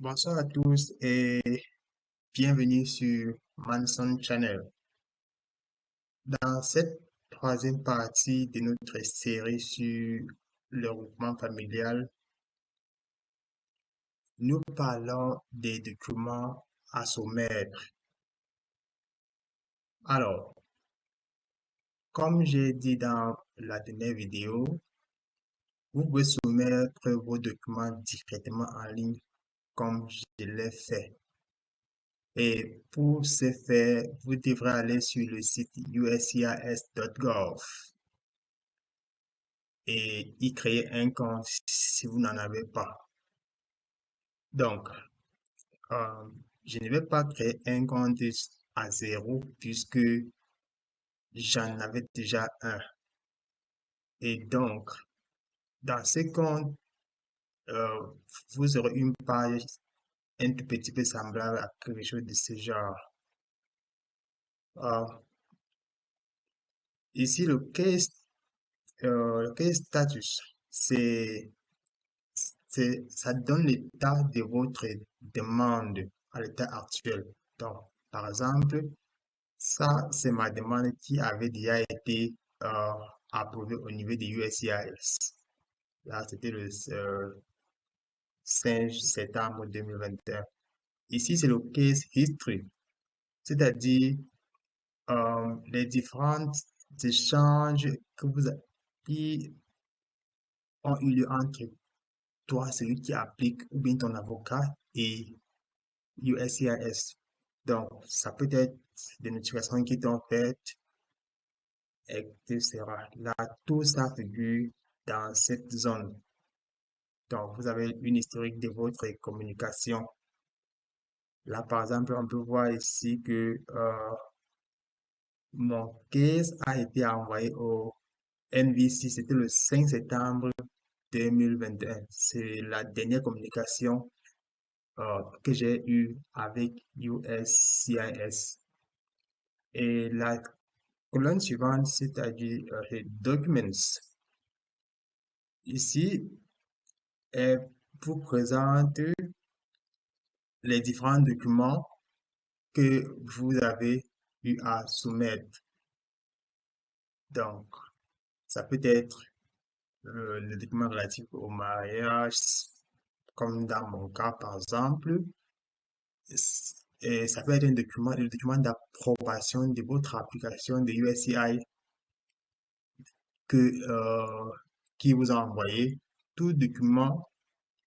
Bonsoir à tous et bienvenue sur Manson Channel. Dans cette troisième partie de notre série sur le regroupement familial, nous parlons des documents à soumettre. Alors, comme j'ai dit dans la dernière vidéo, vous pouvez soumettre vos documents directement en ligne comme je l'ai fait. Et pour ce faire, vous devrez aller sur le site uscis.gov et y créer un compte si vous n'en avez pas. Donc, euh, je ne vais pas créer un compte à zéro puisque j'en avais déjà un. Et donc, dans ce compte, euh, vous aurez une page un tout petit peu semblable à quelque chose de ce genre. Euh, Ici, le case status, ça donne l'état de votre demande à l'état actuel. Donc, par exemple, ça, c'est ma demande qui avait déjà été euh, approuvée au niveau de USCIS. Là, c'était le 5 septembre 2021. Ici, c'est le case history, c'est-à-dire les différents échanges qui ont eu lieu entre toi, celui qui applique, ou bien ton avocat, et USCIS. Donc, ça peut être des notifications qui t'ont faites, etc. Là, tout ça figure dans cette zone. Donc, vous avez une historique de votre communication. Là, par exemple, on peut voir ici que mon case a été envoyé au NVC, c'était le 5 septembre 2021. C'est la dernière communication que j'ai eue avec USCIS. Et la colonne suivante, c'est-à-dire les documents. Ici, elle vous présente les différents documents que vous avez eu à soumettre. Donc, ça peut être le document relatif au mariage, comme dans mon cas, par exemple. Et ça peut être un document, le document d'approbation de votre application de USCI que, qui vous a envoyé. Tout document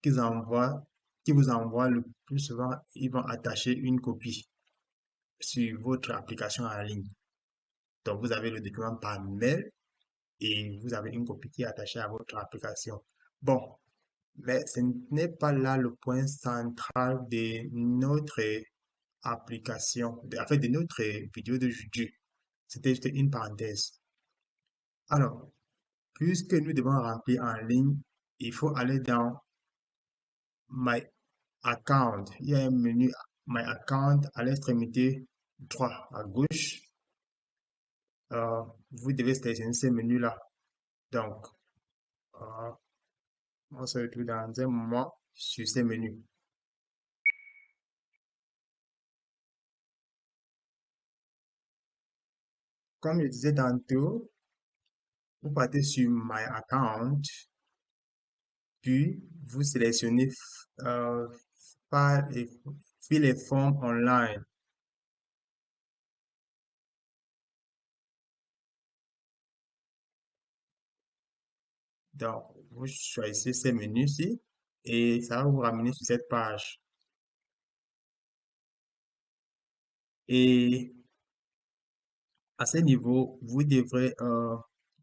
qu'ils envoient, qui vous envoient le plus souvent, ils vont attacher une copie sur votre application en ligne. Donc, vous avez le document par mail et vous avez une copie qui est attachée à votre application. Bon, mais ce n'est pas là le point central de notre application, en fait, de notre vidéo d'aujourd'hui. C'était juste une parenthèse. Alors, puisque nous devons remplir en ligne, il faut aller dans My Account. Il y a un menu My Account à l'extrémité droite à gauche. Vous devez sélectionner ce menu-là. Donc, euh, on se retrouve dans un moment sur ce menu. Comme je disais tantôt, vous partez sur My Account, puis vous sélectionnez euh, Fill a form online. Donc, vous choisissez ce menu-ci et ça va vous ramener sur cette page. Et à ce niveau, vous devrez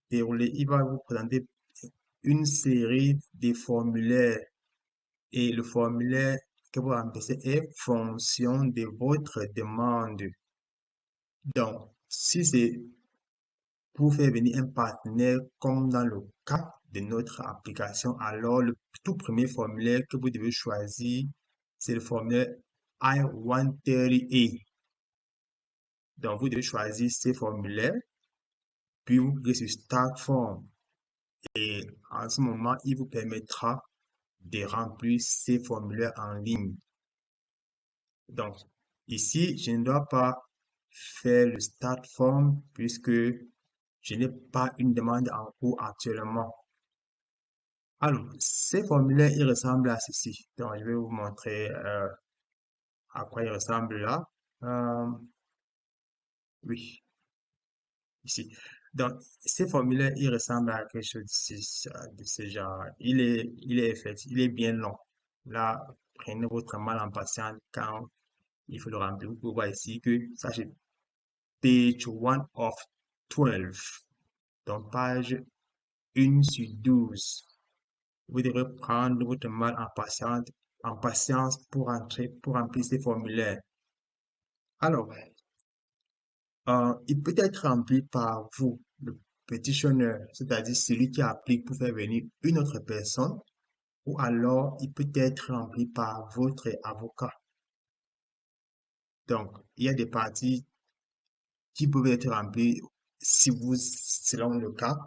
dérouler, il va vous présenter une série de formulaires et le formulaire que vous remplissez est fonction de votre demande. Donc, si c'est pour faire venir un partenaire comme dans le cas de notre application, alors le tout premier formulaire que vous devez choisir, c'est le formulaire I-130A. Donc, vous devez choisir ces formulaires, puis vous cliquez sur Start Form. Et en ce moment, il vous permettra de remplir ces formulaires en ligne. Donc, ici, je ne dois pas faire le start form puisque je n'ai pas une demande en cours actuellement. Alors, ces formulaires, ils ressemblent à ceci. Donc, je vais vous montrer à quoi ils ressemblent là. Euh, oui, ici. Donc, ces formulaires, ils ressemblent à quelque chose de ce genre. Il est bien long. Là, prenez votre mal en patience quand il faut le remplir. Vous pouvez voir ici que ça, c'est page 1 of 12. Donc, page 1 sur 12. Vous devrez prendre votre mal en patience pour remplir ces formulaires. Alors, il peut être rempli par vous, le pétitionnaire, c'est-à-dire celui qui applique pour faire venir une autre personne, ou alors il peut être rempli par votre avocat. Donc, il y a des parties qui peuvent être remplies si vous, selon le cas,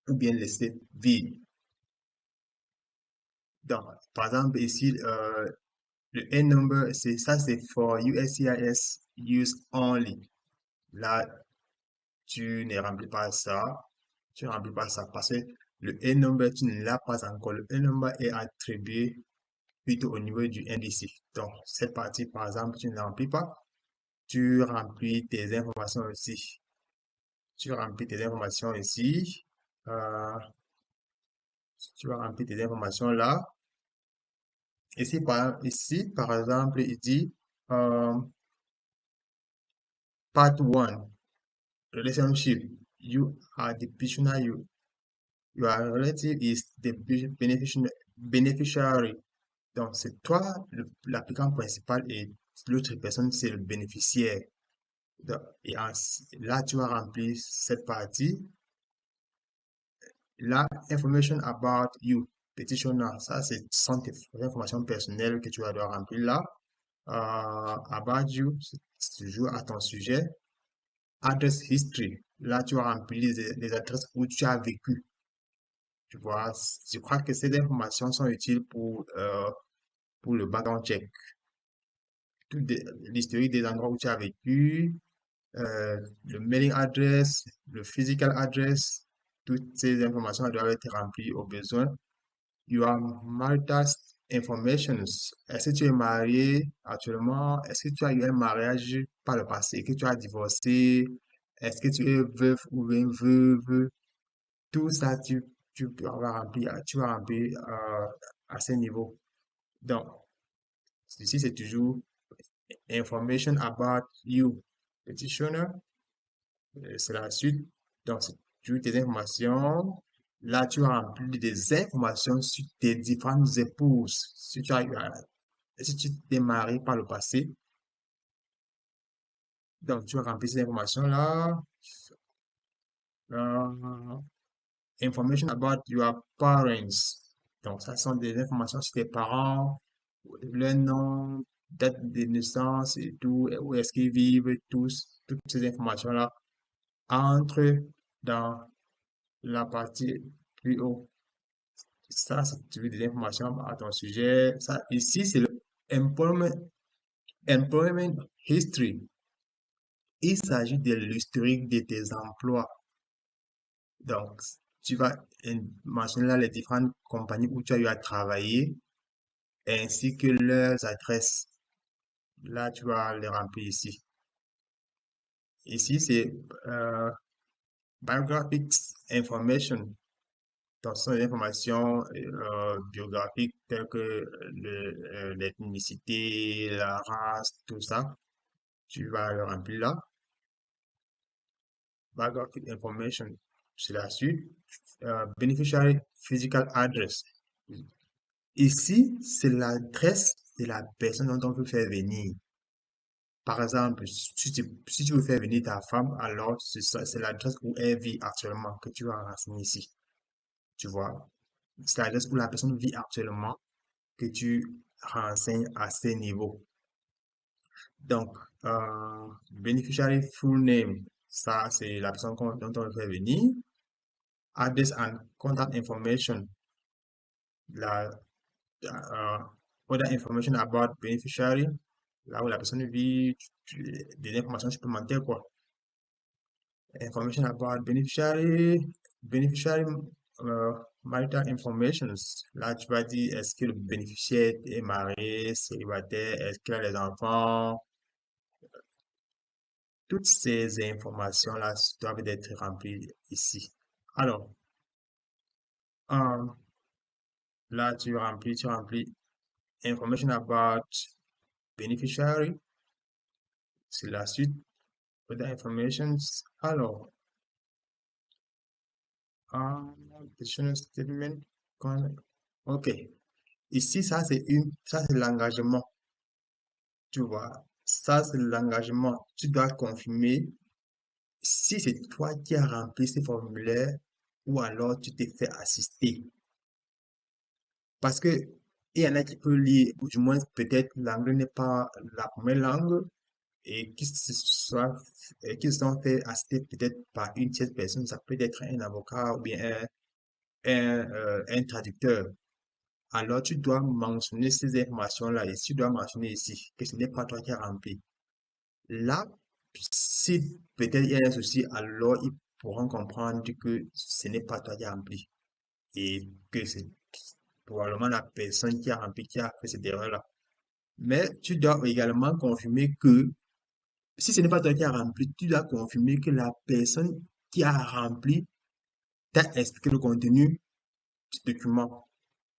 ou bien laisser vide. Donc, par exemple, ici, le N-number, c'est for USCIS use only. Là, tu ne remplis pas ça. Tu ne remplis pas ça parce que le N-number, tu ne l'as pas encore. Le N-number est attribué plutôt au niveau du NDC. Donc, cette partie, par exemple, tu ne la remplis pas. Tu remplis tes informations ici. Tu remplis tes informations ici. Euh, tu vas remplir tes informations là. Ici, par exemple, il dit euh, Part 1, Relationship. You are the petitioner. Your relative is the beneficiary. Donc, c'est toi l'applicant principal et l'autre personne, c'est le bénéficiaire. Donc, là, tu vas remplir cette partie. Là, information about you, petitioner, ça, sont tes informations personnelles que tu vas devoir remplir là. About you, c'est toujours à ton sujet. Address history, là, tu vas remplir les adresses où tu as vécu. Tu vois, je crois que ces informations sont utiles pour le background check. L'historique des endroits où tu as vécu, le mailing address, le physical address, toutes ces informations doivent être remplies au besoin. Your marital information. Est-ce que tu es marié actuellement? Est-ce que tu as eu un mariage par le passé? Est-ce que tu as divorcé? Est-ce que tu es veuf ou bien veuve? Tout ça, tu vas remplir, tu vas remplir à ce niveau. Donc, ici, c'est toujours information about you. Petitioner, c'est la suite. Donc, c'est toujours tes informations. Là, tu as rempli des informations sur tes différentes épouses. Si tu t'es marié par le passé, donc tu as rempli ces informations-là. Euh, information about your parents. Donc, ça sont des informations sur tes parents, leur nom, date de naissance et tout, et où est-ce qu'ils vivent, toutes ces informations-là entrent dans la partie plus haut. Ça, c'est tu veux des informations à ton sujet. Ça, ici, c'est le employment history. Il s'agit de l'historique de tes emplois. Donc, tu vas mentionner là les différentes compagnies où tu as eu à travailler, ainsi que leurs adresses. Là, tu vas les remplir ici. Ici, c'est biographic information. Donc, ce sont des informations biographiques telles que l'ethnicité, la race, tout ça. Tu vas le remplir là. Biographic information, c'est la suite. Beneficiary physical address. Ici, c'est l'adresse de la personne dont on veut faire venir. Par exemple, si tu veux faire venir ta femme, alors c'est l'adresse où elle vit actuellement que tu vas renseigner ici. Tu vois? C'est l'adresse où la personne vit actuellement que tu renseignes à ces niveaux. Donc, beneficiary full name, ça, c'est la personne dont on veut faire venir. Address and contact information, la, other information about beneficiary, là où la personne vit, des informations supplémentaires, quoi. Information about beneficiary marital information. Là, tu vas dire, est-ce que le bénéficiaire est marié, célibataire, est-ce qu'il a des enfants? Toutes ces informations-là doivent être remplies ici. Alors, euh, là, tu remplis information about beneficiary. C'est la suite de information. Alors, petition statement. Ok. Ici, ça c'est l'engagement. Tu vois, ça c'est l'engagement. Tu dois confirmer si c'est toi qui as rempli ce formulaire ou alors tu t'es fait assister. Parce que il y en a qui peuvent lire, ou du moins peut-être l'anglais n'est pas la première langue et qui se sont fait assister peut-être par une tierce personne. Ça peut être un avocat ou bien un traducteur. Alors tu dois mentionner ces informations-là et tu dois mentionner ici que ce n'est pas toi qui as rempli. Là, si peut-être il y a un souci, alors ils pourront comprendre que ce n'est pas toi qui as rempli et que c'est probablement la personne qui a rempli qui a fait cette erreur-là. Mais tu dois également confirmer que si ce n'est pas toi qui as rempli, tu dois confirmer que la personne qui a rempli t'a expliqué le contenu du document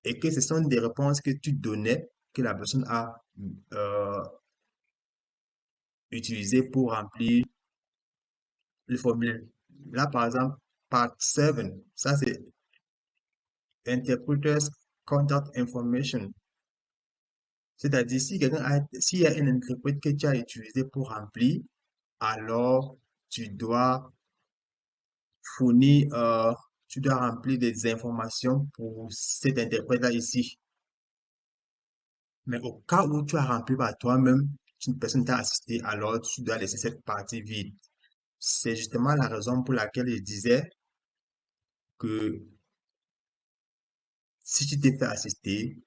et que ce sont des réponses que tu donnais que la personne a euh, utilisées pour remplir le formulaire. Là, par exemple, part 7, ça c'est Interpreters Contact Information. C'est-à-dire, s'il y a un interprète que tu as utilisé pour remplir, alors tu dois fournir, tu dois remplir des informations pour cet interprète-là ici. Mais au cas où tu as rempli par toi-même, une personne t'a assisté, alors tu dois laisser cette partie vide. C'est justement la raison pour laquelle je disais que si tu t'es fait assister,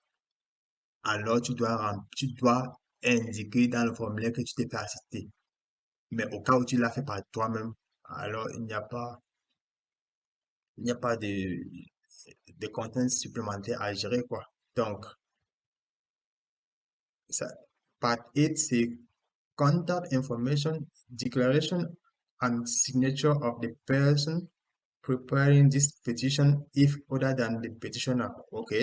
alors tu dois indiquer dans le formulaire que tu t'es fait assister. Mais au cas où tu l'as fait par toi-même, alors il n'y a pas de contenu supplémentaire à gérer, quoi. Donc, ça, part 8, c'est Contact Information Declaration and Signature of the person preparing this petition if other than the petitioner. OK?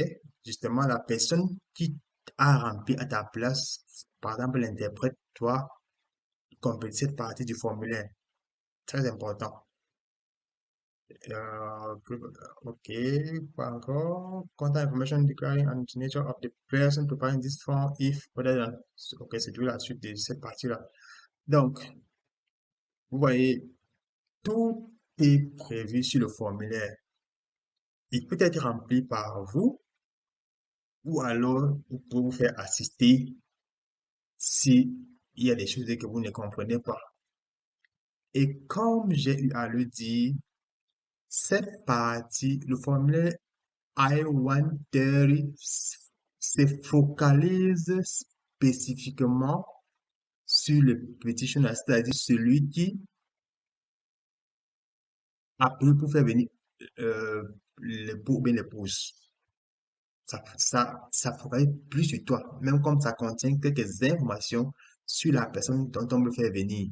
Justement, la personne qui a rempli à ta place, par exemple l'interprète, toi, complète cette partie du formulaire. Très important. Euh, OK, pas encore. Contact information declaring and signature of the person preparing this form if other than. OK, c'est toujours la suite de cette partie-là. Donc, vous voyez, tout est prévu sur le formulaire. Il peut être rempli par vous ou alors vous pouvez vous faire assister si il y a des choses que vous ne comprenez pas. Et comme j'ai eu à le dire, cette partie, le formulaire I-130 se focalise spécifiquement sur le petitioner, c'est-à-dire celui qui appelle pour faire venir euh, l'époux ou bien l'épouse. Ça focalise plus sur toi, même comme ça contient quelques informations sur la personne dont on veut faire venir.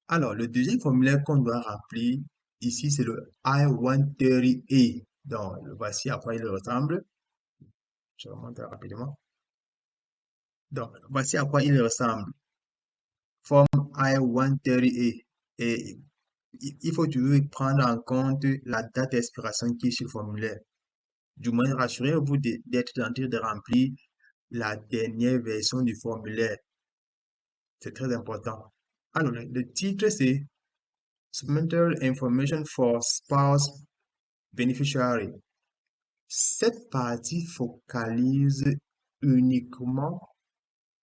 Alors, le deuxième formulaire qu'on doit remplir ici, c'est le I-130A. Donc, voici à quoi il ressemble. Je remonte rapidement. Donc, voici à quoi il ressemble. Forme I-130A. Et il faut toujours prendre en compte la date d'expiration qui est sur le formulaire. Du moins, rassurez-vous d'être en train de remplir la dernière version du formulaire. C'est très important. Alors, le titre, c'est Supplemental Information for Spouse Beneficiary. Cette partie focalise uniquement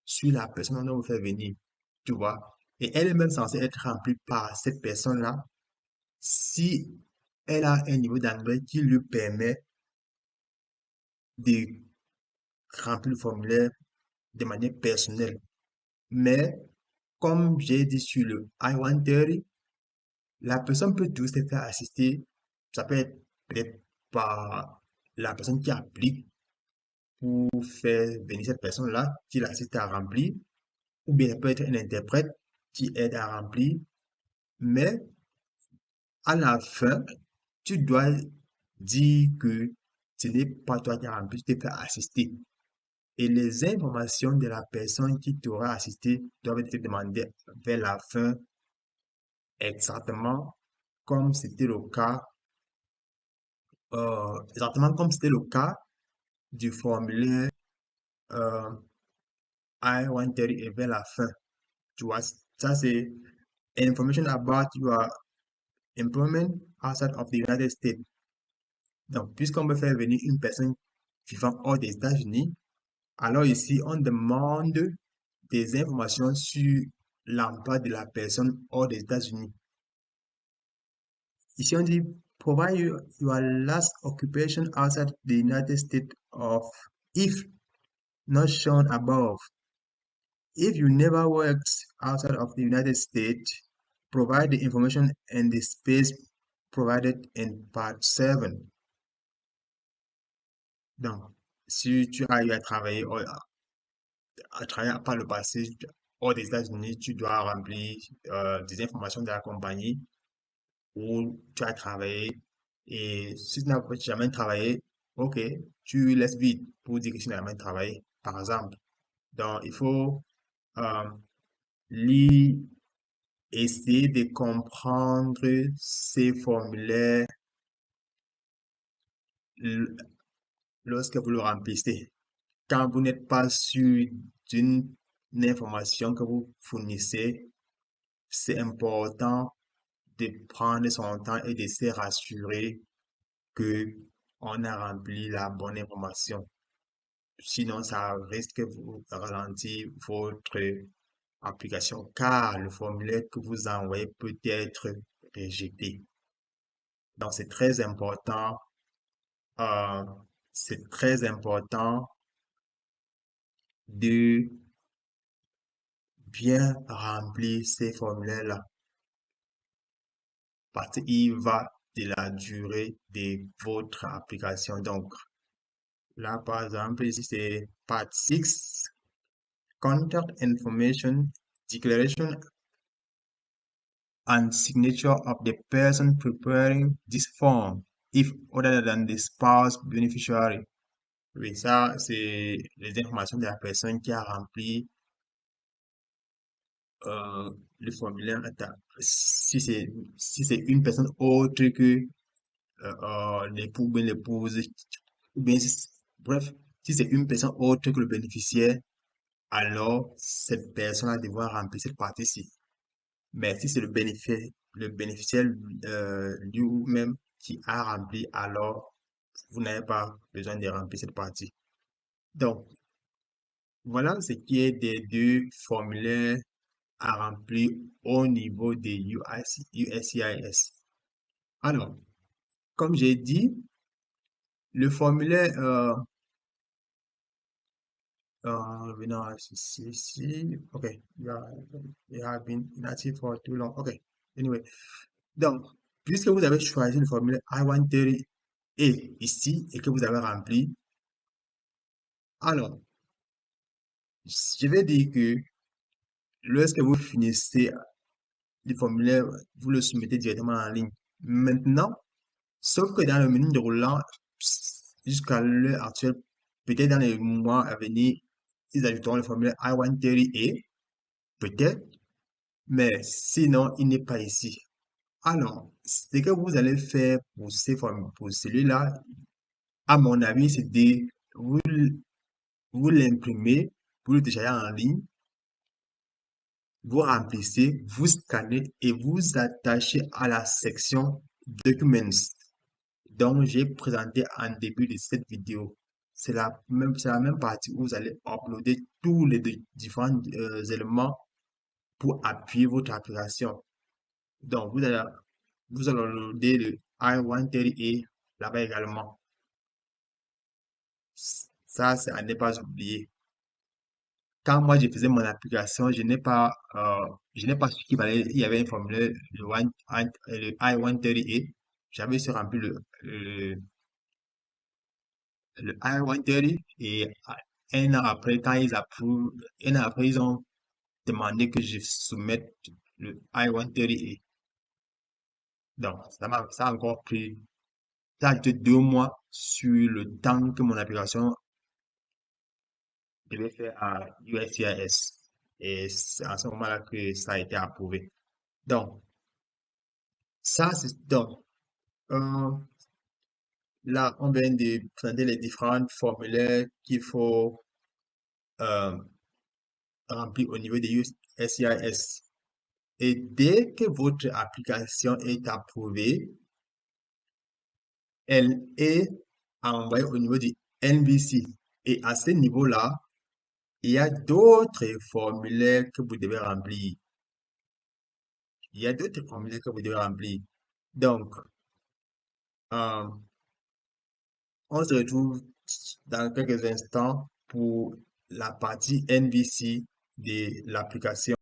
sur la personne dont vous faites venir, tu vois. Et elle est même censée être remplie par cette personne-là si elle a un niveau d'anglais qui lui permet de remplir le formulaire de manière personnelle. Mais, comme j'ai dit sur le I-130, la personne peut tous se faire assister. Ça peut être peut-être par la personne qui applique pour faire venir cette personne-là, qui l'assiste à remplir, ou bien ça peut être un interprète qui aide à remplir. Mais à la fin, tu dois dire que ce n'est pas toi qui as rempli, tu t'es fait assister. Et les informations de la personne qui t'aura assisté doivent être demandées vers la fin, exactement comme c'était le cas, du formulaire euh, I-130 et vers la fin. Tu vois, ça c'est information about your employment outside of the United States. Donc, puisqu'on veut faire venir une personne vivant hors des États-Unis, alors ici, on demande des informations sur l'emploi de la personne hors des États-Unis. Ici, on dit provide your last occupation outside the United States of if not shown above. If you never worked outside of the United States, provide the information and the space provided in part 7. Donc, si tu as eu à travailler par le passé hors des États-Unis, tu dois remplir des informations de la compagnie où tu as travaillé. Et si tu n'as jamais travaillé, ok, tu laisses vide pour dire que tu n'as jamais travaillé, par exemple. Donc, il faut euh, lire, essayer de comprendre ces formulaires l- lorsque vous le remplissez. Quand vous n'êtes pas sûr d'une information que vous fournissez, c'est important de prendre son temps et de se rassurer que on a rempli la bonne information. Sinon, ça risque de vous ralentir votre application car le formulaire que vous envoyez peut être rejeté. Donc, euh, c'est très important de bien remplir ces formulaires-là parce qu'il va de la durée de votre application. Donc, là, par exemple, ici, c'est part 6, Contact Information Declaration and signature of the person preparing this form, if other than the spouse beneficiary. Oui, ça, c'est les informations de la personne qui a rempli euh, le formulaire. Si c'est une personne autre que l'époux ou bien l'épouse, ou bien, bref, si c'est une personne autre que le bénéficiaire, alors cette personne va devoir remplir cette partie-ci. Mais si c'est le bénéficiaire lui-même qui a rempli, alors vous n'avez pas besoin de remplir cette partie. Donc, voilà ce qui est des deux formulaires à remplir au niveau des USCIS. Alors, comme j'ai dit, le formulaire, revenons à ceci, ok, you have been inactive for too long, ok, anyway. Donc, puisque vous avez choisi le formulaire I-130 et ici, et que vous avez rempli, alors, je vais dire que lorsque vous finissez le formulaire, vous le soumettez directement en ligne. Maintenant, sauf que dans le menu déroulant, jusqu'à l'heure actuelle, peut-être dans les mois à venir, ils ajouteront le formulaire I-130A, peut-être, mais sinon, il n'est pas ici. Alors, ce que vous allez faire pour pour celui-là, à mon avis, c'est de vous, vous l'imprimez, vous le téléchargez en ligne, vous remplissez, vous scannez et vous attachez à la section Documents dont j'ai présenté en début de cette vidéo. C'est la même partie où vous allez uploader tous les différents éléments pour appuyer votre application. Donc, vous allez uploader le I-130A là-bas également. Ça, c'est à ne pas oublier. quand moi je faisais mon application, je n'ai pas su il y avait un formulaire, le I-130A. J'avais juste rempli le I-130 et un an après, un an après, ils ont demandé que je soumette le I-130A. Donc, ça a encore pris, ça a été 2 mois sur le temps que mon application devait faire à USCIS. Et c'est à ce moment-là que ça a été approuvé. Donc, donc, euh, là, on vient de présenter les différents formulaires qu'il faut euh, remplir au niveau de USCIS. Et dès que votre application est approuvée, elle est envoyée au niveau du NBC. Et à ce niveau-là, il y a d'autres formulaires que vous devez remplir. Il y a d'autres formulaires que vous devez remplir. Donc, euh, on se retrouve dans quelques instants pour la partie NVC de l'application.